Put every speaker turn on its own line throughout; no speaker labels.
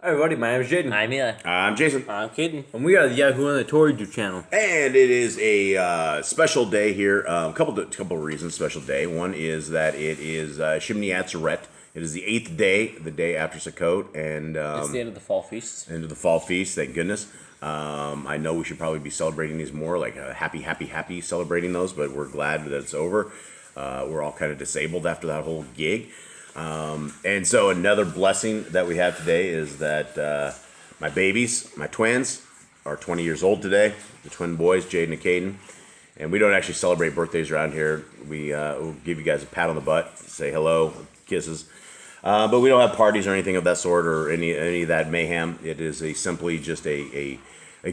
Hi everybody, my name is Jaden.
I'm Eli.
I'm Jason.
I'm Caden.
And we are the Yahoo and the Torah YouTube channel.
And it is a special day here. Couple of reasons, special day. One is that it is Shimini Atzeret. It is the 8th day, the day after Sukkot. And
It's the end of the fall feast.
end of the fall feast, thank goodness. I know we should probably be celebrating these more, like happy celebrating those, but we're glad that it's over. We're all kind of disabled after that whole gig. And so another blessing that we have today is that my babies, my twins, are 20 years old today. The twin boys, Jaden and Caden. And we don't actually celebrate birthdays around here. We'll give you guys a pat on the butt, say hello, kisses. But we don't have parties or anything of that sort or any of that mayhem. It is simply just a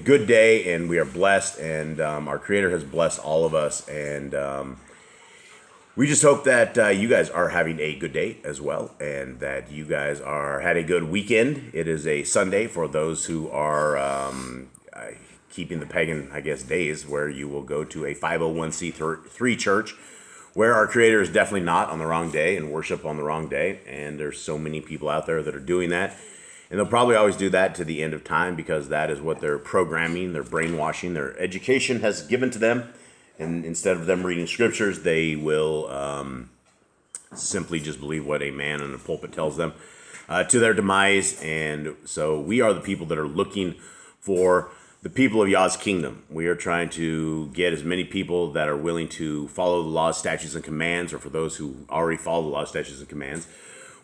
good day, and we are blessed, and our Creator has blessed all of us. And we just hope that you guys are having a good day as well, and that you guys had a good weekend. It is a Sunday for those who are keeping the pagan, days, where you will go to a 501c3 church, where our Creator is definitely not on the wrong day and worship on the wrong day. And there's so many people out there that are doing that. And they'll probably always do that to the end of time, because that is what their programming, their brainwashing, their education has given to them. And instead of them reading scriptures, they will simply just believe what a man in a pulpit tells them to their demise. And so we are the people that are looking for the people of Yah's kingdom. We are trying to get as many people that are willing to follow the laws, statutes, and commands, or for those who already follow the laws, statutes, and commands.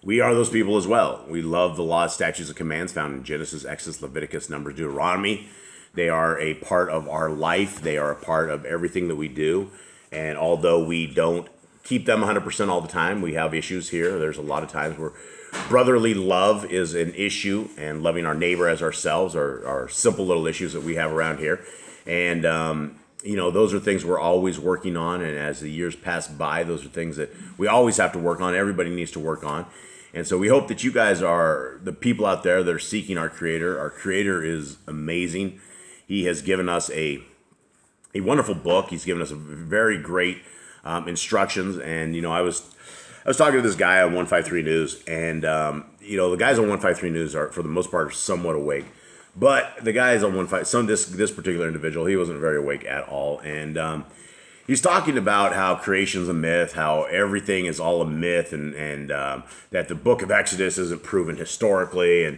We are those people as well. We love the laws, statutes, and commands found in Genesis, Exodus, Leviticus, Numbers, Deuteronomy. They are a part of our life. They are a part of everything that we do. And although we don't keep them 100% all the time, we have issues here. There's a lot of times where brotherly love is an issue, and loving our neighbor as ourselves are simple little issues that we have around here. And, those are things we're always working on. And as the years pass by, those are things that we always have to work on. Everybody needs to work on. And so we hope that you guys are the people out there that are seeking our Creator. Our Creator is amazing. He has given us a wonderful book. He's given us a very great instructions. And, I was talking to this guy on 153 News, and, the guys on 153 News are, for the most part, somewhat awake. But the guys on this particular individual, he wasn't very awake at all. And he's talking about how creation's a myth, how everything is all a myth, and that the book of Exodus isn't proven historically. And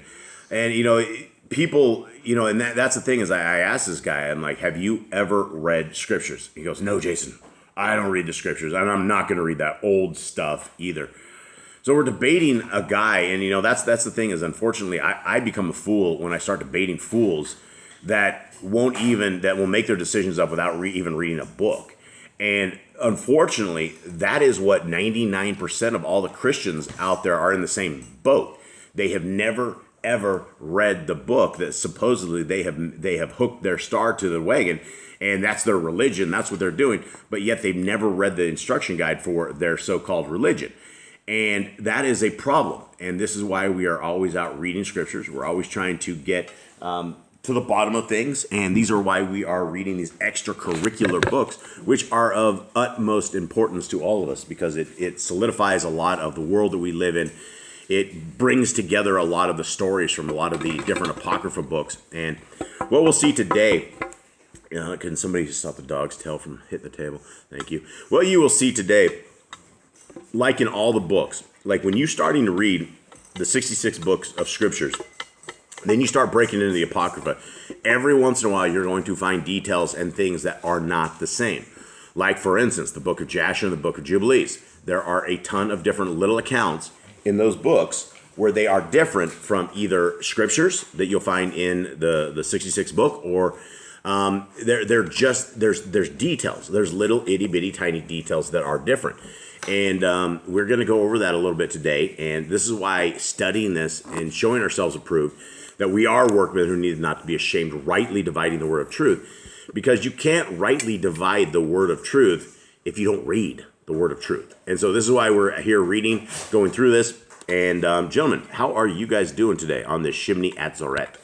people, and that's the thing is I asked this guy, I'm like, have you ever read scriptures? He goes, no, Jason, I don't read the scriptures, and I'm not going to read that old stuff either. So we're debating a guy, and that's the thing is, unfortunately, I become a fool when I start debating fools that will make their decisions up without even reading a book. And unfortunately, that is what 99% of all the Christians out there are in the same boat. They have never ever read the book that supposedly they have hooked their star to the wagon, and that's their religion, that's what they're doing, but yet they've never read the instruction guide for their so-called religion. And that is a problem. And this is why we are always out reading scriptures. We're always trying to get to the bottom of things, and these are why we are reading these extracurricular books, which are of utmost importance to all of us, because it solidifies a lot of the world that we live in. It brings together a lot of the stories from a lot of the different Apocrypha books. And what we'll see today, can somebody stop the dog's tail from hitting the table? Thank you. What you will see today, like in all the books, like when you're starting to read the 66 books of scriptures, then you start breaking into the Apocrypha. Every once in a while, you're going to find details and things that are not the same. Like, for instance, the book of Jasher and the book of Jubilees. There are a ton of different little accounts in those books where they are different from either scriptures that you'll find in the 66 book, or there's details. There's little itty bitty tiny details that are different. And we're going to go over that a little bit today. And this is why studying this and showing ourselves approved, that we are workmen who need not to be ashamed, rightly dividing the word of truth. Because you can't rightly divide the word of truth if you don't read the word of truth. And so this is why we're here reading, going through this. And gentlemen, how are you guys doing today on this Shimini Atzeret?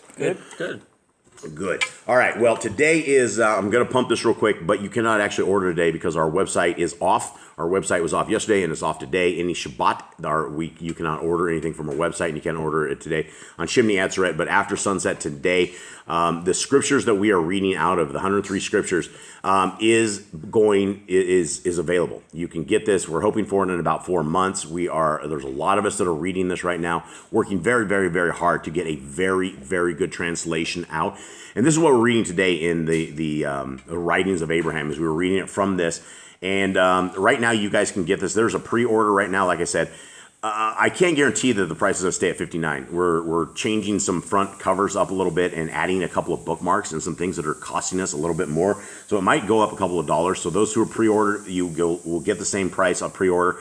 Good. All right. Well, today is, I'm going to pump this real quick, but you cannot actually order today because our website is off. Our website was off yesterday and it's off today. Any Shabbat, our week, you cannot order anything from our website, and you can't order it today on Shimney Atzeret. But after sunset today, the scriptures that we are reading out of, the 103 scriptures, is available. You can get this. We're hoping for it in about 4 months. There's a lot of us that are reading this right now, working very, very, very hard to get a very, very good translation out. And this is what we're reading today in the writings of Abraham, as we were reading it from this. And right now, you guys can get this. There's a pre-order right now. Like I said, I can't guarantee that the price is going to stay at $59. We're changing some front covers up a little bit and adding a couple of bookmarks and some things that are costing us a little bit more. So it might go up a couple of dollars. So those who are pre-order, will get the same price on pre-order,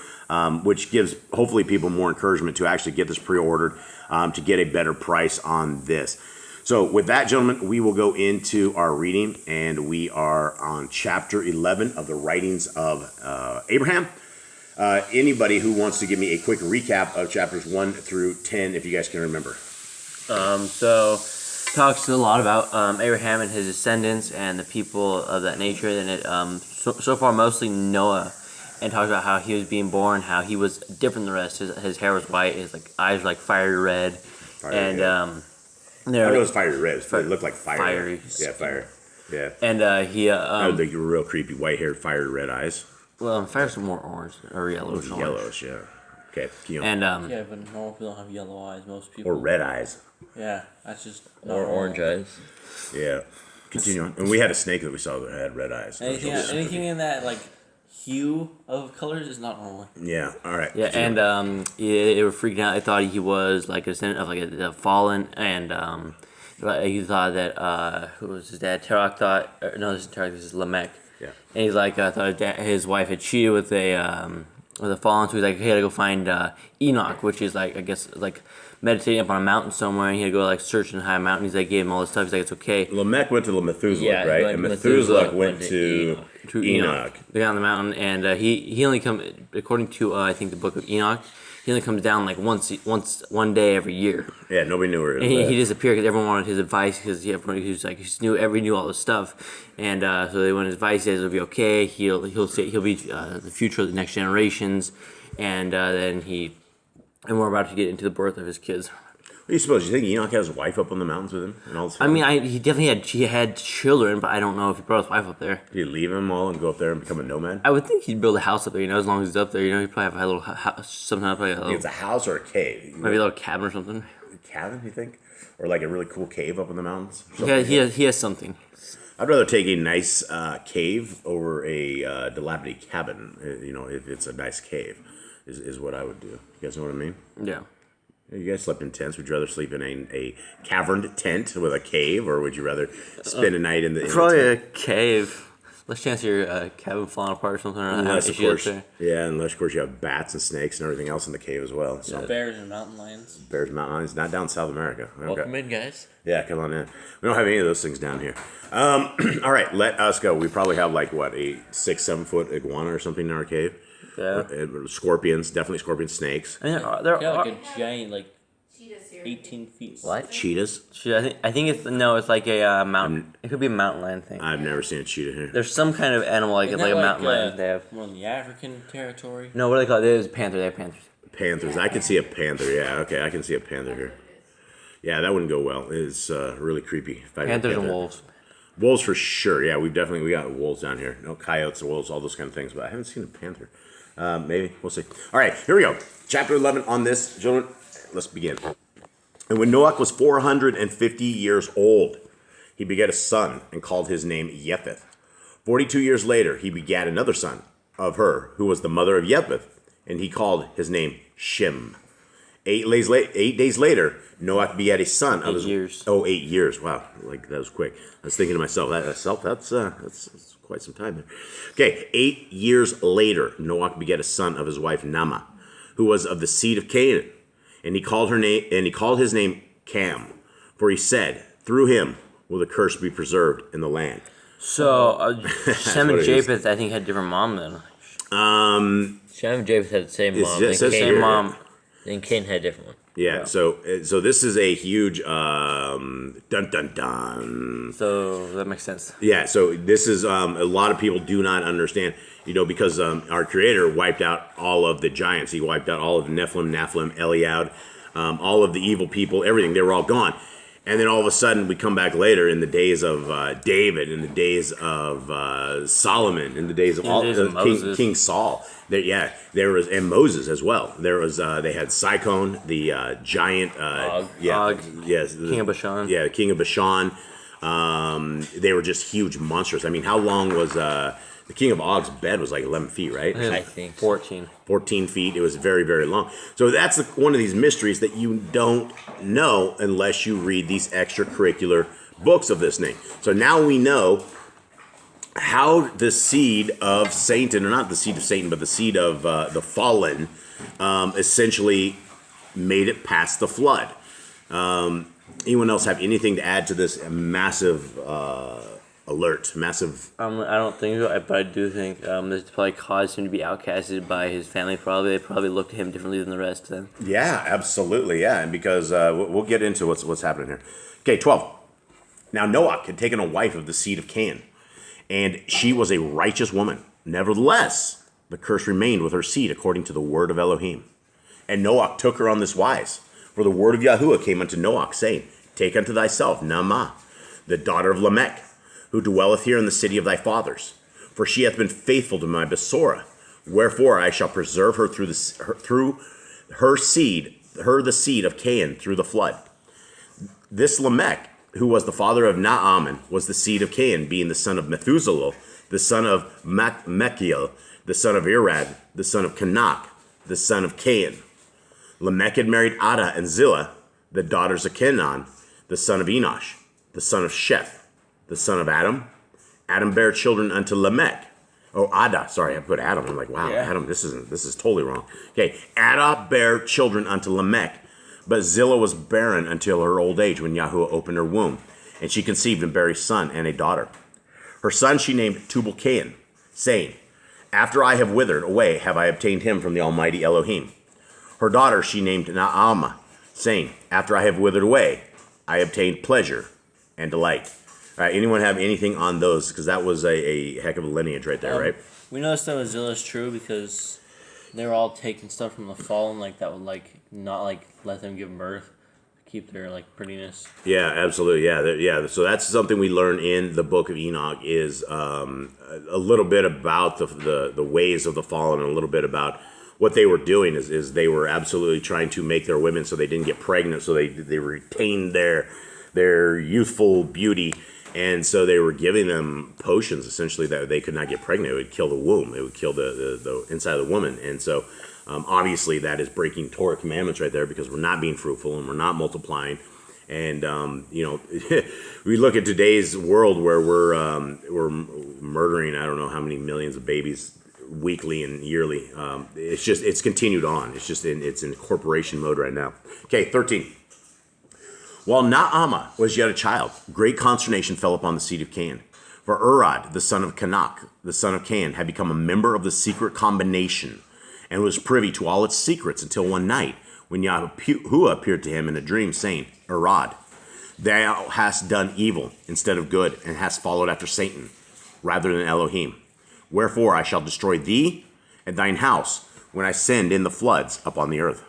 which gives hopefully people more encouragement to actually get this pre-ordered to get a better price on this. So with that, gentlemen, we will go into our reading, and we are on chapter 11 of the writings of Abraham. Anybody who wants to give me a quick recap of chapters 1 through 10, if you guys can remember.
So talks a lot about Abraham and his descendants and the people of that nature. And it so far mostly Noah, and talks about how he was being born, how he was different than the rest. His hair was white, his eyes were like fiery red,
I know it was fiery red. It looked like fire.
Fiery.
Yeah, fire. Yeah.
And he
like real creepy white hair, fiery red eyes.
Well, fire's more orange or yellowish.
Yellowish, yeah. Okay,
and
yeah, but normal people don't have yellow eyes. Most people
or red eyes.
Yeah, that's just
or orange eyes.
Yeah. Continue on. And we had a snake that we saw that had red eyes.
Anything in that like hue of colors is not normal.
Yeah. All right.
Yeah, and they were freaking out. They thought he was like a descendant of like a fallen, and he thought that who was his dad? Terach thought. No, this is Terach. This is Lamech.
Yeah.
And he's like, thought his wife had cheated with a fallen, so he's like, he had to go find Enoch, which is like, I guess, like meditating up on a mountain somewhere, and he had to go like search in a high mountain. He's like, gave him all this stuff. He's like, it's okay.
Lamech went to Methuselah,
Yeah,
right?
like
And Methuselah went to Enoch.
They got on the mountain, and he only come, according to I think the book of Enoch, he only comes down like one day every year.
Yeah, nobody knew where.
And he disappeared because everyone wanted his advice, because he knew all this stuff, and so they wanted his advice. He says it'll be okay. He'll be the future of the next generations, and and we're about to get into the birth of his kids.
What do you suppose? You think Enoch has a wife up on the mountains with him and all this?
I mean, he definitely had children, but I don't know if he brought his wife up there.
Did he leave them all and go up there and become a nomad?
I would think he'd build a house up there, as long as he's up there, he'd probably have a little house, sometimes probably a little,
It's a house or a cave?
maybe a little cabin or something.
A cabin, you think? Or like a really cool cave up in the mountains?
Yeah, he has something.
I'd rather take a nice cave over a dilapidated cabin, if it's a nice cave, is what I would do. You guys know what I mean?
Yeah.
You guys slept in tents. Would you rather sleep in a caverned tent with a cave, or would you rather spend a night in the
Probably
in
a cave. Less chance of your cabin falling apart or something.
unless, of course, unless, of course, you have bats and snakes and everything else in the cave as well. So.
Bears and mountain lions.
Bears and mountain lions, not down in South America. Okay.
Welcome in, guys.
Yeah, come on in. We don't have any of those things down here. All right, let us go. We probably have like, what, a 6-7 foot iguana or something in our cave?
Yeah.
Scorpions, definitely scorpions, snakes.
I mean,
Yeah, like a giant, 18 feet.
What?
Cheetahs.
I think it's like a mountain. It could be a mountain lion thing.
I've never seen a cheetah here.
There's some kind of animal like a mountain lion they have.
More in the African territory.
No, what do they call it? There's panther. They have panthers.
Panthers. I can see a panther. Yeah, okay, I can see a panther here. Yeah, that wouldn't go well. It's really creepy.
Panthers and wolves.
Wolves for sure. Yeah, we got wolves down here. No coyotes, wolves, all those kind of things. But I haven't seen a panther. Maybe we'll see. All right, here we go. Chapter 11 on this, children. Let's begin. And when Noach was 450 years old, he begat a son and called his name Japheth. 42 years later, he begat another son of her, who was the mother of Japheth, and he called his name Shem. 8 days later, Noach begat a son of
8 years.
8 years. Wow, like that was quick. I was thinking to myself, that's quite some time there. Okay, 8 years later, Noach begat a son of his wife Naamah, who was of the seed of Canaan. And he called his name Cam, for he said, through him will the curse be preserved in the land.
So Shem and Japheth, I think, had different mom then.
Shem and Japheth had the same mom.
Same
mom. Then Cain had a different one.
Yeah. So this is a huge dun dun dun.
So that makes sense.
Yeah. So this is a lot of people do not understand. Because our Creator wiped out all of the giants. He wiped out all of Nephilim, Eliad, all of the evil people, everything. They were all gone. And then all of a sudden, we come back later in the days of David, in the days of Solomon, in the days of King Saul. There was, and Moses as well. There was they had Sihon, the giant,
Og.
Yes,
King of Bashan.
Yeah, the king of Bashan. They were just huge monsters. I mean, how long was the king of Og's bed was like 11 feet, right?
I think
14.
14 feet. It was very, very long. So that's one of these mysteries that you don't know unless you read these extracurricular books of this thing. So now we know how the seed of Satan, or not the seed of Satan, but the seed of the fallen, essentially made it past the flood. Anyone else have anything to add to this massive alert? Massive.
I don't think so, but I do think this probably caused him to be outcasted by his family. They probably looked at him differently than the rest of them.
Yeah, absolutely. Yeah, and because we'll get into what's happening here. Okay, 12. Now Noah had taken a wife of the seed of Cain, and she was a righteous woman. Nevertheless, the curse remained with her seed according to the word of Elohim. And Noah took her on this wise. For the word of Yahuwah came unto Noah, saying, Take unto thyself Naamah, the daughter of Lamech, who dwelleth here in the city of thy fathers. For she hath been faithful to my Besorah. Wherefore I shall preserve her through her seed, the seed of Cain, through the flood. This Lamech, who was the father of Naaman, was the seed of Cain, being the son of Methuselah, the son of Mechiel, the son of Irad, the son of Canak, the son of Cain. Lamech had married Ada and Zillah, the daughters of Kenan, the son of Enosh, the son of Sheth, the son of Adam. Adam bare children unto Lamech. Oh, Ada. Sorry, I put Adam. I'm like, wow, yeah. Adam, this is totally wrong. Okay, Ada bare children unto Lamech, but Zillah was barren until her old age, when Yahuwah opened her womb, and she conceived and bare a son and a daughter. Her son she named Tubal-Cain, saying, After I have withered away have I obtained him from the Almighty Elohim. Her daughter she named Naamah, saying, After I have withered away, I obtained pleasure and delight. All right, anyone have anything on those? Because that was a heck of a lineage right there, right?
We know stuff with Zillah is true because they were all taking stuff from the fallen, like that would not let them give birth, keep their prettiness.
Yeah, absolutely. Yeah. So that's something we learn in the book of Enoch is a little bit about the ways of the fallen, and a little bit about what they were doing is they were absolutely trying to make their women so they didn't get pregnant, so they retained their youthful beauty, and so they were giving them potions essentially that they could not get pregnant. It would kill the womb. It would kill the inside of the woman, and so obviously that is breaking Torah commandments right there, because we're not being fruitful and we're not multiplying. And we look at today's world where we're murdering I don't know how many millions of babies weekly and yearly. It's continued on. It's in corporation mode right now. Okay, 13. While Naamah was yet a child, great consternation fell upon the seed of Cain. For Irad, the son of Canak, the son of Cain, had become a member of the secret combination, and was privy to all its secrets, until one night, when Yahuwah appeared to him in a dream, saying, Irad, thou hast done evil instead of good, and hast followed after Satan, rather than Elohim. Wherefore I shall destroy thee and thine house, when I send in the floods upon the earth.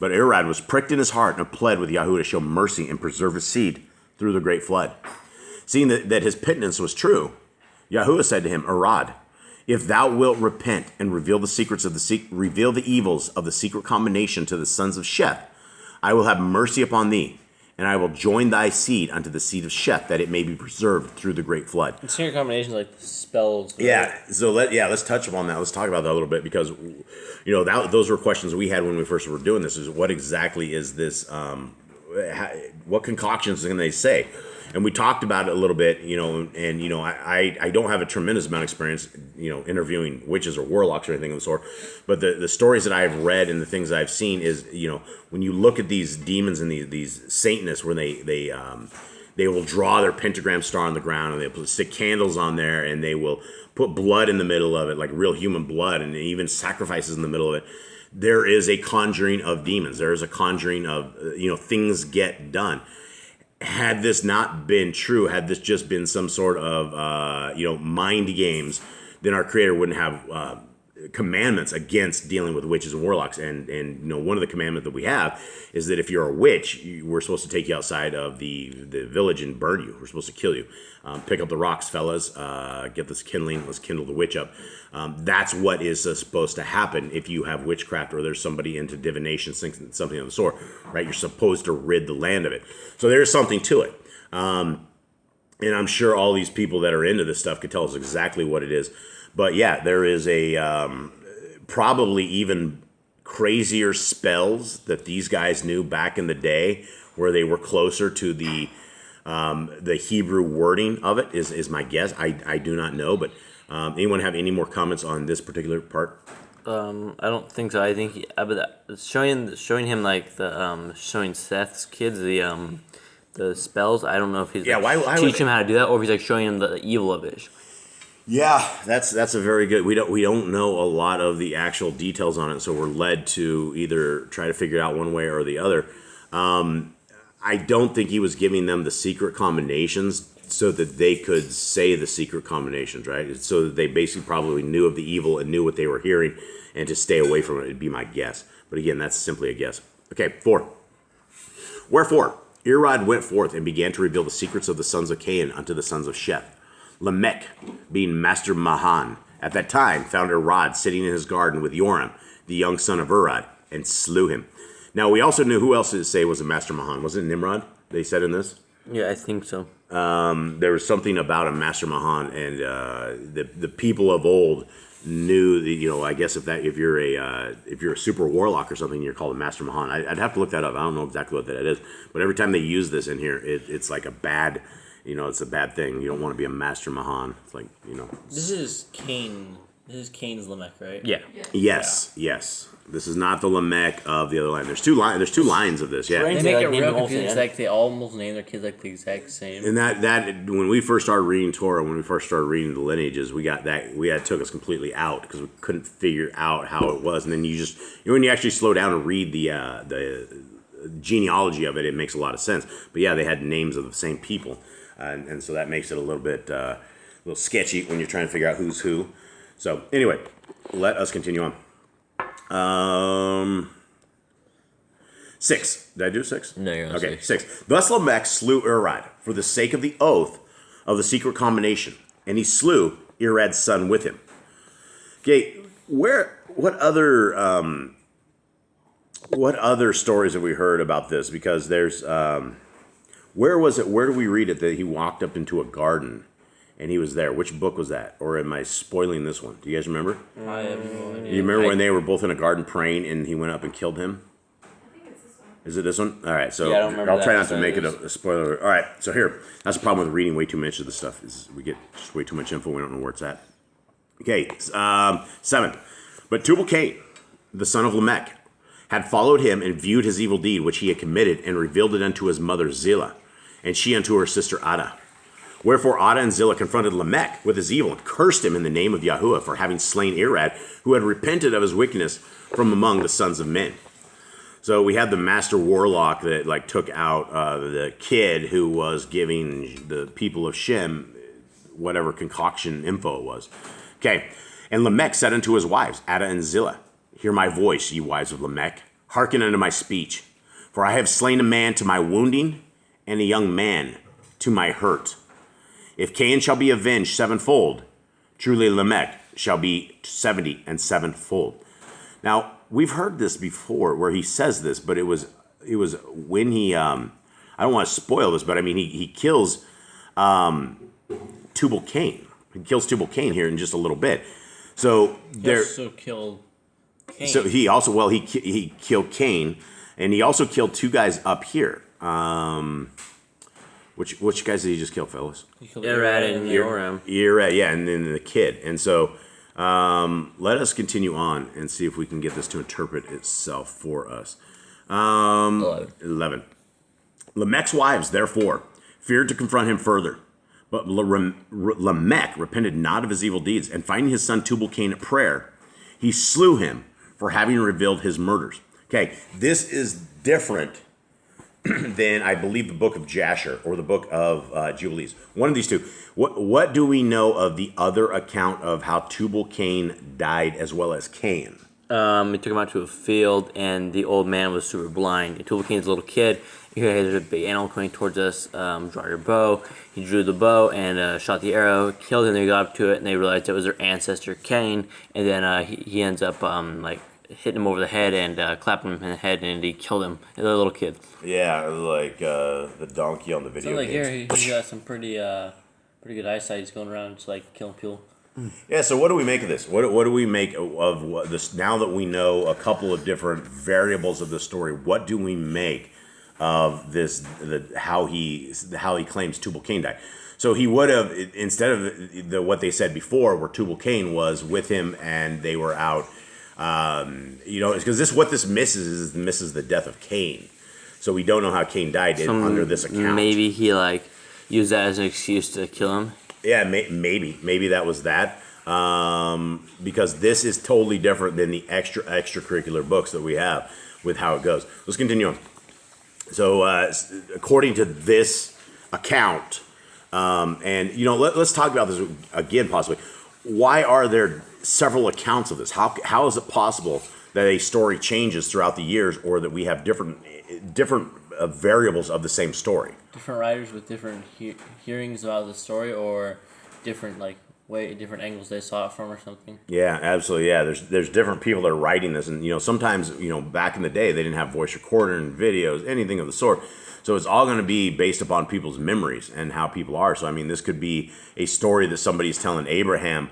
But Irad was pricked in his heart, and pled with Yahuwah to show mercy and preserve his seed through the great flood. Seeing that his penitence was true, Yahuwah said to him, Irad, if thou wilt repent and reveal the evils of the secret combination to the sons of Sheth, I will have mercy upon thee, and I will join thy seed unto the seed of Sheth, that it may be preserved through the great flood.
The secret combination like the spells. Right?
Yeah. So let's touch upon that. Let's talk about that a little bit, because those were questions we had when we first were doing this. Is what exactly is this? What concoctions can they say? And we talked about it a little bit, and I don't have a tremendous amount of experience, interviewing witches or warlocks or anything of the sort. But the stories that I've read and the things that I've seen is, when you look at these demons and these Satanists, where they will draw their pentagram star on the ground, and they'll stick candles on there, and they will put blood in the middle of it, like real human blood, and even sacrifices in the middle of it. there is a conjuring of demons. There is a conjuring of, things get done. Had this not been true, had this just been some sort of, mind games, then our Creator wouldn't have commandments against dealing with witches and warlocks. And one of the commandments that we have is that if you're a witch, we're supposed to take you outside of the village and burn you. We're supposed to kill you. Pick up the rocks, fellas. Get this kindling. Let's kindle the witch up. That's what is supposed to happen if you have witchcraft or there's somebody into divination, something of the sort, right? You're supposed to rid the land of it. So there's something to it. And I'm sure all these people that are into this stuff could tell us exactly what it is. But yeah, there is a probably even crazier spells that these guys knew back in the day, where they were closer to the Hebrew wording of it. Is my guess. I do not know, but anyone have any more comments on this particular part?
I don't think so. I think but showing him like the showing Seth's kids the spells. I don't know if he's
why
teach him how to do that, or if he's like showing him the evil of it.
Yeah, that's a very good. We don't know a lot of the actual details on it, so we're led to either try to figure it out one way or the other. I don't think he was giving them the secret combinations so that they could say the secret combinations, right? So that they basically probably knew of the evil and knew what they were hearing, and to stay away from it would be my guess. But again, that's simply a guess. Okay, 4. Wherefore, Irad went forth and began to reveal the secrets of the sons of Cain unto the sons of Sheth. Lamech, being master Mahan, at that time found Irad sitting in his garden with Joram, the young son of Irad, and slew him. Now, we also knew who else to say was a master Mahan. Wasn't it Nimrod, they said in this?
Yeah, I think so.
There was something about a master Mahan, and the people of old knew that, I guess if you're a super warlock or something, you're called a master Mahan. I'd have to look that up. I don't know exactly what that is. But every time they use this in here, it's like a bad... it's a bad thing. You don't want to be a master Mahan. It's like,
This is Cain. This is Cain's Lamech, right?
Yeah.
Yes. This is not the Lamech of the other line. There's two lines of this. Yeah.
They
They
make
like
it
name
real
the whole
confusing. It's
thing.
like they almost name their kids like the exact same.
And that when we first started reading Torah, when we first started reading the lineages, it took us completely out because we couldn't figure out how it was. And then when you actually slow down and read the genealogy of it, it makes a lot of sense. But yeah, they had names of the same people. And so that makes it a little bit sketchy when you're trying to figure out who's who. So anyway, let us continue on. 6. Did I do 6?
No, you're on
okay.
6.
6. Thus Lamech slew Irad for the sake of the oath of the secret combination, and he slew Irad's son with him. Okay, what other stories have we heard about this? Because there's where was it? Where do we read it that he walked up into a garden and he was there? Which book was that? Or am I spoiling this one? Do you guys remember?
I have no idea.
You remember when they were both in a garden praying and he went up and killed him?
I think it's this one.
Is it this one? All right, so
Yeah, I don't remember
I'll try
that,
not to
so
make it
it
a spoiler. All right, so here, that's the problem with reading way too much of this stuff is we get just way too much info. We don't know where it's at. Okay, 7. But Tubal-Cain, the son of Lamech, had followed him and viewed his evil deed which he had committed and revealed it unto his mother Zillah, and she unto her sister Ada. Wherefore Ada and Zillah confronted Lamech with his evil and cursed him in the name of Yahuwah for having slain Irad, who had repented of his wickedness from among the sons of men. So we had the master warlock that took out the kid who was giving the people of Shem whatever concoction info it was. Okay, and Lamech said unto his wives, Ada and Zillah, hear my voice, ye wives of Lamech, hearken unto my speech. For I have slain a man to my wounding, and a young man to my hurt. If Cain shall be avenged sevenfold, truly Lamech shall be 70 and sevenfold. Now, we've heard this before where he says this, but it was when he, I don't want to spoil this, but I mean, he kills Tubal-Cain. He kills Tubal-Cain here in just a little bit. So
He also killed Cain.
So he also, he killed Cain, and he also killed two guys up here. Which guys did he just kill, fellas?
He killed
Irad and Joram.
Irad, yeah, and then the kid. And so let us continue on and see if we can get this to interpret itself for us. 11. Lamech's wives, therefore, feared to confront him further. But Lamech repented not of his evil deeds, and finding his son Tubal-Cain at prayer, he slew him for having revealed his murders. Okay, this is different than, I believe, the book of Jasher or the book of Jubilees. One of these two. What do we know of the other account of how Tubal-Cain died as well as Cain?
He took him out to a field, and the old man was super blind. And Tubal-Cain's a little kid. He heard, hey, there's a big animal coming towards us. Draw your bow. He drew the bow and shot the arrow, killed him. They got up to it, and they realized it was their ancestor Cain. And then he ends up hitting him over the head and clapping him in the head, and he killed him. The little kid.
Yeah, it was like the donkey on the video
So like
games.
here, he got some pretty good eyesight. He's going around just like killing people.
Yeah, so what do we make of this? What do we make of what this, now that we know a couple of different variables of the story? What do we make of this? How he claims Tubal-Cain died. So he would have, instead of what they said before, where Tubal-Cain was with him and they were out. Because this misses the death of Cain. So we don't know how Cain died under this account.
Maybe he used that as an excuse to kill him.
Yeah, maybe that was that. Because this is totally different than the extracurricular books that we have with how it goes. Let's continue on. So according to this account, let's talk about this again possibly. Why are there several accounts of this? How is it possible that a story changes throughout the years, or that we have different variables of the same story?
Different writers with different hearings about the story, or different different angles they saw it from, or something.
Yeah, absolutely. Yeah, there's different people that are writing this, and sometimes back in the day they didn't have voice recorder and videos, anything of the sort. So it's all going to be based upon people's memories and how people are. So I mean, this could be a story that somebody's telling Abraham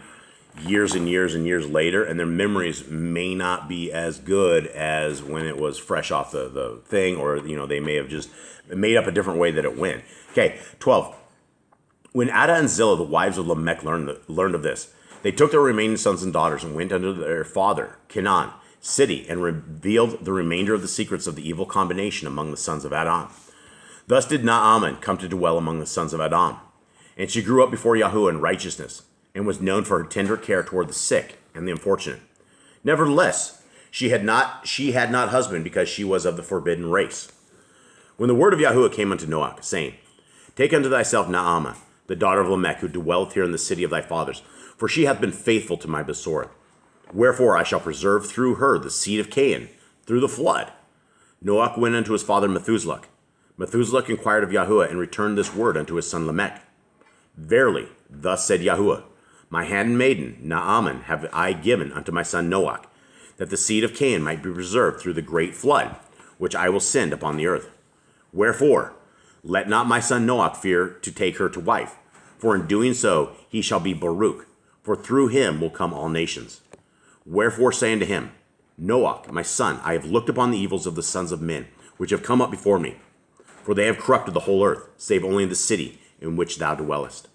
years and years and years later, and their memories may not be as good as when it was fresh off the thing, or they may have just made up a different way that it went. Okay, 12. When Ada and Zillah, the wives of Lamech, learned of this, they took their remaining sons and daughters and went unto their father, Canaan, city, and revealed the remainder of the secrets of the evil combination among the sons of Adam. Thus did Naaman come to dwell among the sons of Adam. And she grew up before Yahuwah in righteousness, and was known for her tender care toward the sick and the unfortunate. Nevertheless, she had not husband, because she was of the forbidden race. When the word of Yahuwah came unto Noah, saying, Take unto thyself Naaman, the daughter of Lamech, who dwelleth here in the city of thy fathers, for she hath been faithful to my besoreth. Wherefore I shall preserve through her the seed of Cain, through the flood. Noah went unto his father Methuselah. Methuselah inquired of Yahuwah, and returned this word unto his son Lamech. Verily, thus said Yahuwah, My handmaiden Naaman have I given unto my son Noah, that the seed of Cain might be preserved through the great flood, which I will send upon the earth. Wherefore, let not my son Noah fear to take her to wife, for in doing so he shall be Baruch, for through him will come all nations. Wherefore say unto him, Noah, my son, I have looked upon the evils of the sons of men, which have come up before me, for they have corrupted the whole earth, save only the city in which thou dwellest.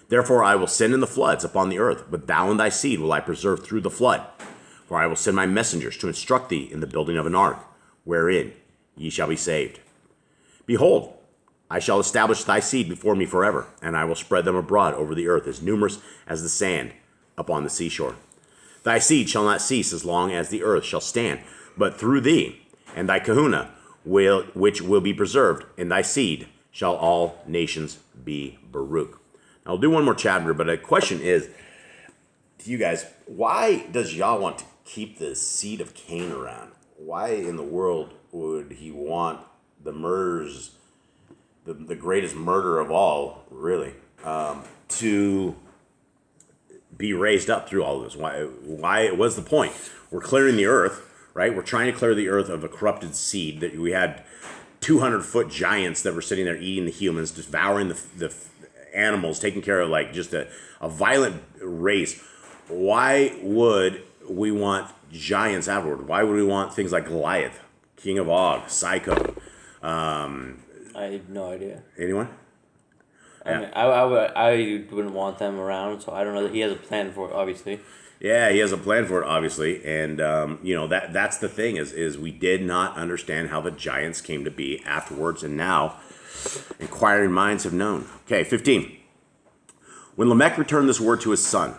Therefore I will send in the floods upon the earth, but thou and thy seed will I preserve through the flood. For I will send my messengers to instruct thee in the building of an ark, wherein ye shall be saved. Behold, I shall establish thy seed before me forever, and I will spread them abroad over the earth, as numerous as the sand upon the seashore. Thy seed shall not cease as long as the earth shall stand, but through thee and thy kahuna, which will be preserved, in thy seed shall all nations be Baruch. Now, I'll do one more chapter, but the question is to you guys, why does Yah want to keep the seed of Cain around? Why in the world would he want the murders, the greatest murder of all, really, to be raised up through all of this? Why? What's the point? We're clearing the earth, right? We're trying to clear the earth of a corrupted seed. That we had 200-foot giants that were sitting there eating the humans, devouring the animals, taking care of just a violent race. Why would we want giants afterward? Why would we want things like Goliath, King of Og, Psycho?
I have no idea.
Anyone?
I mean, I wouldn't want them around, so I don't know that he has a plan for it, obviously.
Yeah, he has a plan for it, obviously, and that's the thing is we did not understand how the giants came to be afterwards, and now inquiring minds have known. Okay, 15. When Lamech returned this word to his son,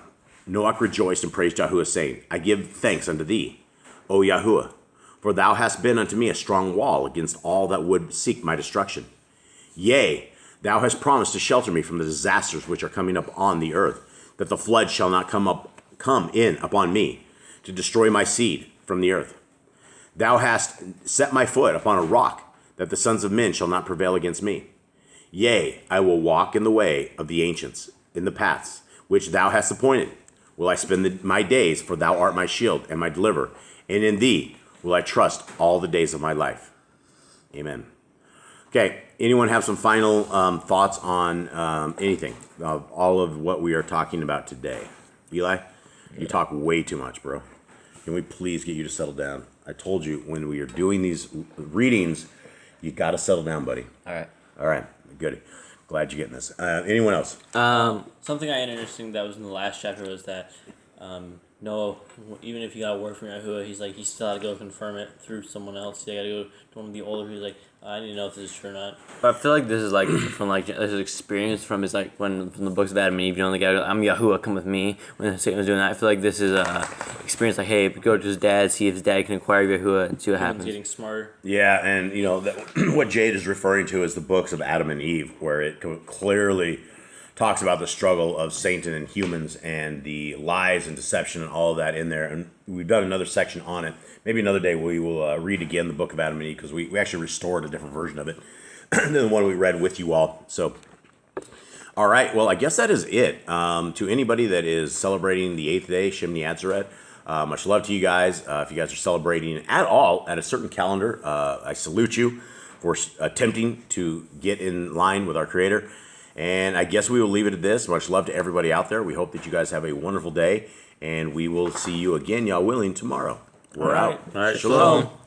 Noach rejoiced and praised Yahuwah, saying, I give thanks unto thee, O Yahuwah, for thou hast been unto me a strong wall against all that would seek my destruction. Yea, thou hast promised to shelter me from the disasters which are coming up on the earth, that the flood shall not come in upon me, to destroy my seed from the earth. Thou hast set my foot upon a rock, that the sons of men shall not prevail against me. Yea, I will walk in the way of the ancients, in the paths which thou hast appointed. Will I spend my days, for thou art my shield and my deliverer, and in thee will I trust all the days of my life. Amen. Okay, anyone have some final thoughts on anything of all of what we are talking about today? Eli, you talk way too much, bro. Can we please get you to settle down? I told you when we are doing these readings, you got to settle down, buddy.
All
All right, good. Glad you're getting this. Anyone else?
right.
Something I had interesting that was in the last chapter was that Noah, even if he got a word from Yahuwah, he still had to go confirm it through someone else. He got to go to one of the older who's like, I need to know if this is true or not.
But I feel like this is like from like this is experience from his like from the books of Adam and Eve. You know, the guy, I'm Yahuwah, come with me. When Satan was doing that, I feel like this is a experience. Like, hey, go to his dad, see if his dad can acquire Yahuwah, and see what happens.
Getting smarter.
Yeah, and what Jade is referring to is the books of Adam and Eve, where it clearly talks about the struggle of Satan and humans and the lies and deception and all of that in there. And we've done another section on it. Maybe another day we will read again the book of Adam and Eve, because we actually restored a different version of it than the one we read with you all. So, all right, well, I guess that is it. To anybody that is celebrating the 8th day, Shemini Atzeret, much love to you guys. If you guys are celebrating at all at a certain calendar, I salute you for attempting to get in line with our Creator. And I guess we will leave it at this. Much love to everybody out there. We hope that you guys have a wonderful day, and we will see you again, Yah willing, tomorrow. We're out.
All right,
Shalom.
shalom.